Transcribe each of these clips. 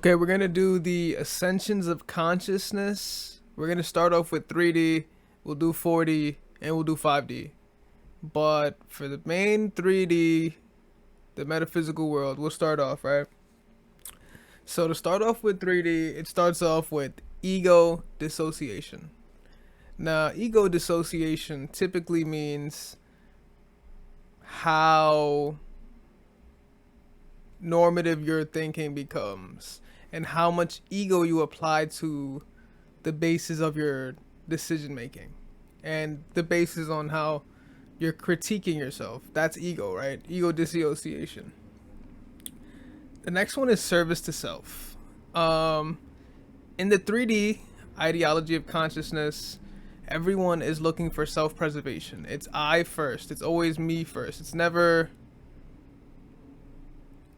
Okay, we're gonna do the ascensions of consciousness. We're gonna start off with 3D, we'll do 4D, and we'll do 5D. But for the main 3D, the metaphysical world, we'll start off, right? So to start off with 3D, it starts off with ego dissociation. Now, ego dissociation typically means how normative your thinking becomes and how much ego you apply to the basis of your decision making and the basis on how you're critiquing yourself. That's ego, right? Ego dissociation. The next one is service to self. In the 3D ideology of consciousness, everyone is looking for self-preservation. It's I first. It's always me first. It's never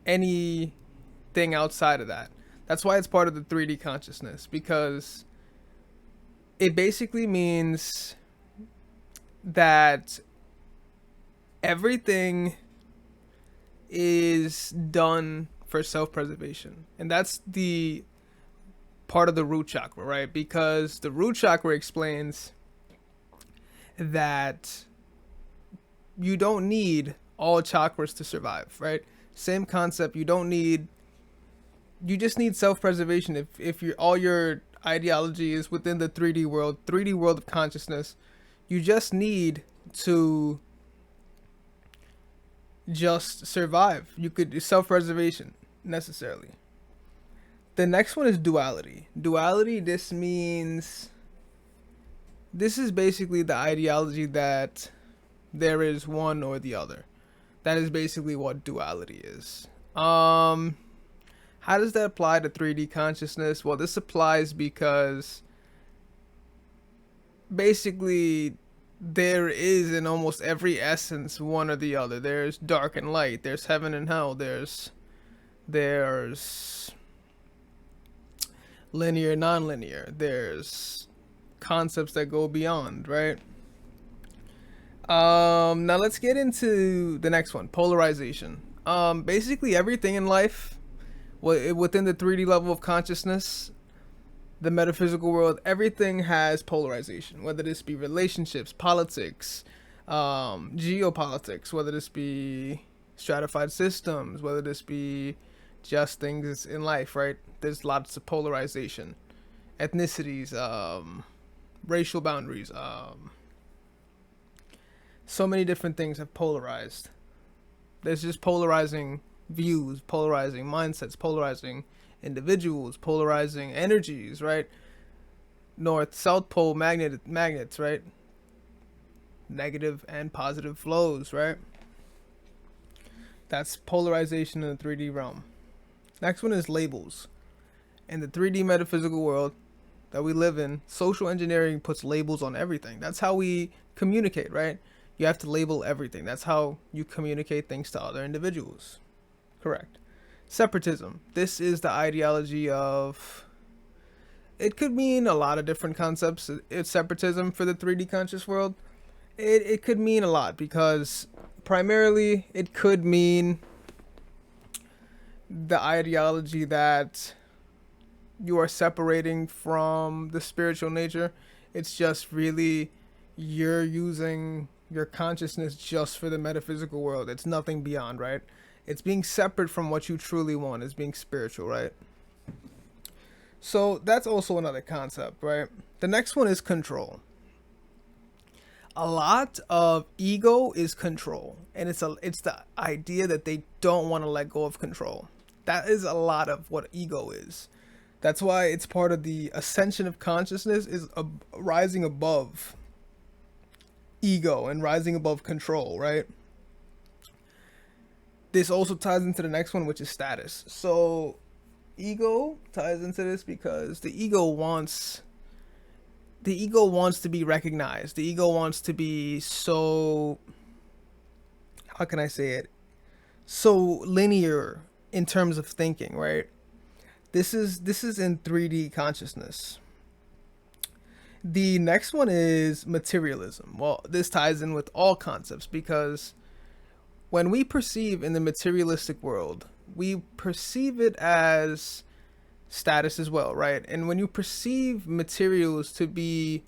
anything outside of that. That's why it's part of the 3D consciousness, because it basically means that everything is done for self-preservation. And that's the part of the root chakra, right? Because the root chakra explains that you don't need all chakras to survive, right? Same concept. You just need self-preservation. If all your ideology is within the 3D world of consciousness, you just need to just survive. You could self-preservation necessarily. The next one is duality. Duality, this is basically the ideology that there is one or the other. That is basically what duality is. How does that apply to 3D consciousness? Well, this applies because basically there is in almost every essence one or the other. There's dark and light, there's heaven and hell, there's linear, non-linear, there's concepts that go beyond, right? Now let's get into the next one, polarization. Basically everything in life within the 3D level of consciousness, the metaphysical world, everything has polarization, whether this be relationships, politics, geopolitics, whether this be stratified systems, whether this be just things in life, right? There's lots of polarization, ethnicities, racial boundaries, so many different things have polarized. There's just polarizing views, polarizing mindsets, polarizing individuals, polarizing energies, right? North, south pole magnets, right? Negative and positive flows, right? That's polarization in the 3D realm. Next one is labels. In the 3D metaphysical world that we live in, social engineering puts labels on everything. That's how we communicate, right? You have to label everything. That's how you communicate things to other individuals. Correct. Separatism. This is the ideology of... It could mean a lot of different concepts. It's separatism for the 3D conscious world. It could mean a lot because primarily it could mean the ideology that you are separating from the spiritual nature. It's just really you're using your consciousness just for the metaphysical world. It's nothing beyond, right? It's being separate from what you truly want. It's being spiritual, right? So that's also another concept, right? The next one is control. A lot of ego is control, and it's the idea that they don't want to let go of control. That is a lot of what ego is. That's why it's part of the ascension of consciousness, is rising above ego and rising above control, right? This also ties into the next one, which is status. So ego ties into this because the ego wants to be recognized. The ego wants to be so, how can I say it, so linear in terms of thinking, right? This is in 3D consciousness. The next one is materialism. Well, this ties in with all concepts because when we perceive in the materialistic world, we perceive it as status as well, right? And when you perceive materials to be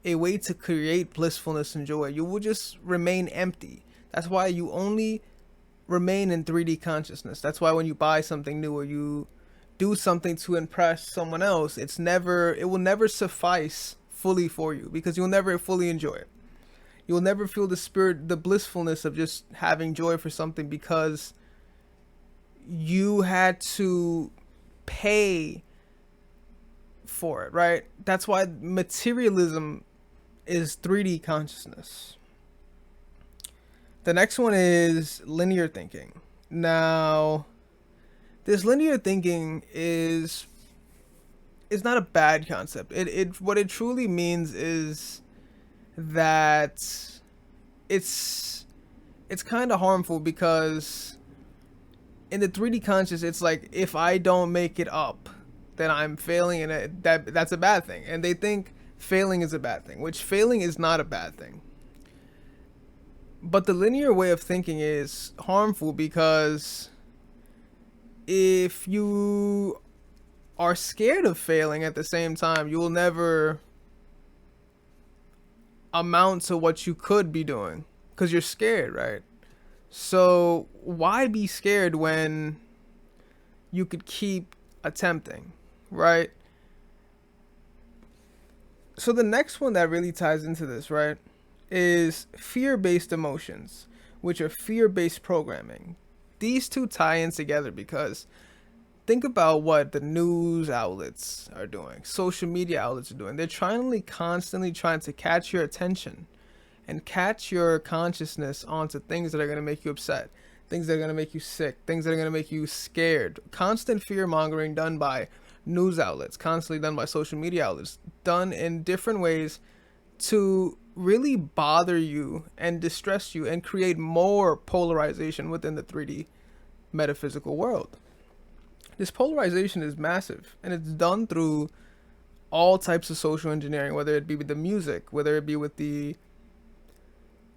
a way to create blissfulness and joy, you will just remain empty. That's why you only remain in 3D consciousness. That's why when you buy something new or you do something to impress someone else, it will never suffice fully for you because you'll never fully enjoy it. You'll never feel the blissfulness of just having joy for something because you had to pay for it, right? That's why materialism is 3D consciousness. The next one is linear thinking. Now, this linear thinking is not a bad concept. It what it truly means is that it's kind of harmful because in the 3D conscious, it's like if I don't make it up, then I'm failing, and that's a bad thing. And they think failing is a bad thing, which failing is not a bad thing. But the linear way of thinking is harmful because if you are scared of failing at the same time, you will never amount to what you could be doing because you're scared, right? So why be scared when you could keep attempting, right? So the next one that really ties into this, right, is fear-based emotions, which are fear-based programming. These two tie in together because think about what the news outlets are doing, social media outlets are doing. They're constantly trying to catch your attention and catch your consciousness onto things that are going to make you upset, things that are going to make you sick, things that are going to make you scared. Constant fear mongering done by news outlets, constantly done by social media outlets, done in different ways to really bother you and distress you and create more polarization within the 3D metaphysical world. This polarization is massive, and it's done through all types of social engineering, whether it be with the music, whether it be with the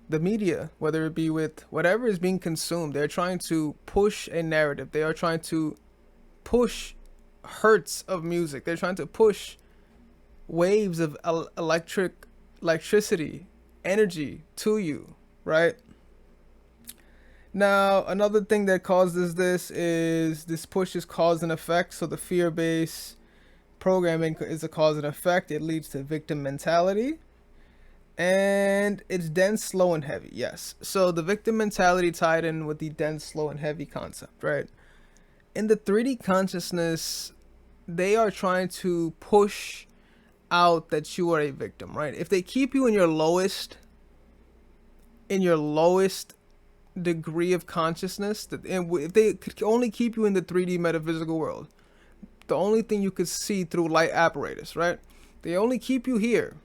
media, whether it be with whatever is being consumed. They're trying to push a narrative. They are trying to push hertz of music. They're trying to push waves of electricity, energy to you, right? Now, another thing that causes this is this push is cause and effect. So the fear-based programming is a cause and effect. It leads to victim mentality. And it's dense, slow, and heavy. Yes. So the victim mentality tied in with the dense, slow, and heavy concept, right? In the 3D consciousness, they are trying to push out that you are a victim, right? If they keep you in your lowest degree of consciousness, if they could only keep you in the 3D metaphysical world, the only thing you could see through light apparatus, right? They only keep you here.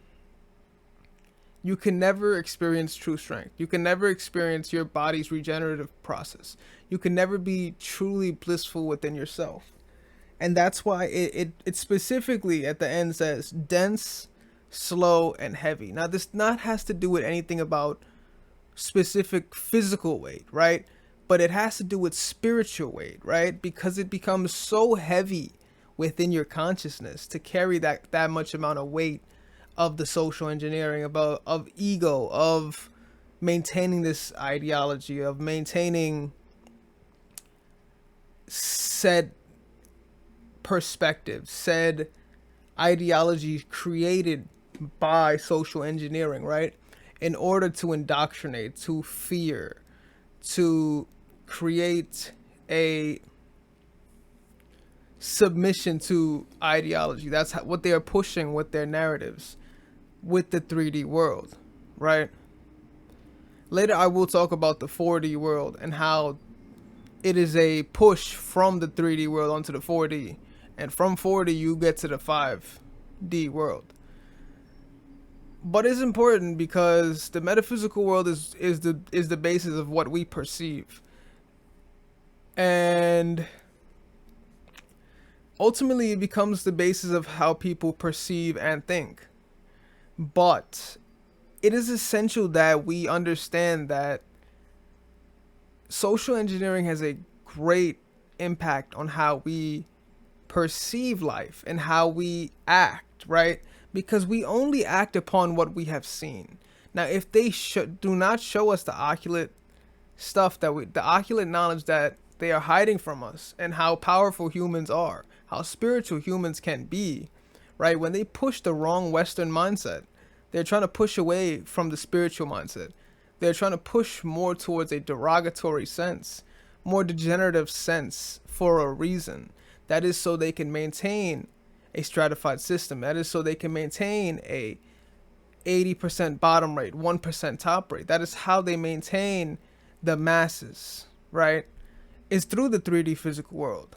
You can never experience true strength. You can never experience your body's regenerative process. You can never be truly blissful within yourself. And that's why it specifically at the end says dense, slow, and heavy. Now, this not has to do with anything about specific physical weight, right? But it has to do with spiritual weight, right? Because it becomes so heavy within your consciousness to carry that much amount of weight of the social engineering, of ego, of maintaining this ideology, of maintaining said perspective, said ideology created by social engineering, right? In order to indoctrinate, to fear, to create a submission to ideology. That's what they are pushing with their narratives with the 3D world, right? Later I will talk about the 4D world and how it is a push from the 3D world onto the 4D, and from 4D you get to the 5D world. But it's important because the metaphysical world is the basis of what we perceive, and ultimately it becomes the basis of how people perceive and think. But it is essential that we understand that social engineering has a great impact on how we perceive life and how we act, right? Because we only act upon what we have seen. Now, if they do not show us the oculate stuff the oculate knowledge that they are hiding from us, and how powerful humans are, how spiritual humans can be, right? When they push the wrong Western mindset, they're trying to push away from the spiritual mindset. They're trying to push more towards a derogatory sense, more degenerative sense for a reason. That is so they can maintain a stratified system. That is so they can maintain a 80% bottom rate, 1% top rate. That is how they maintain the masses, right? Is through the 3D physical world.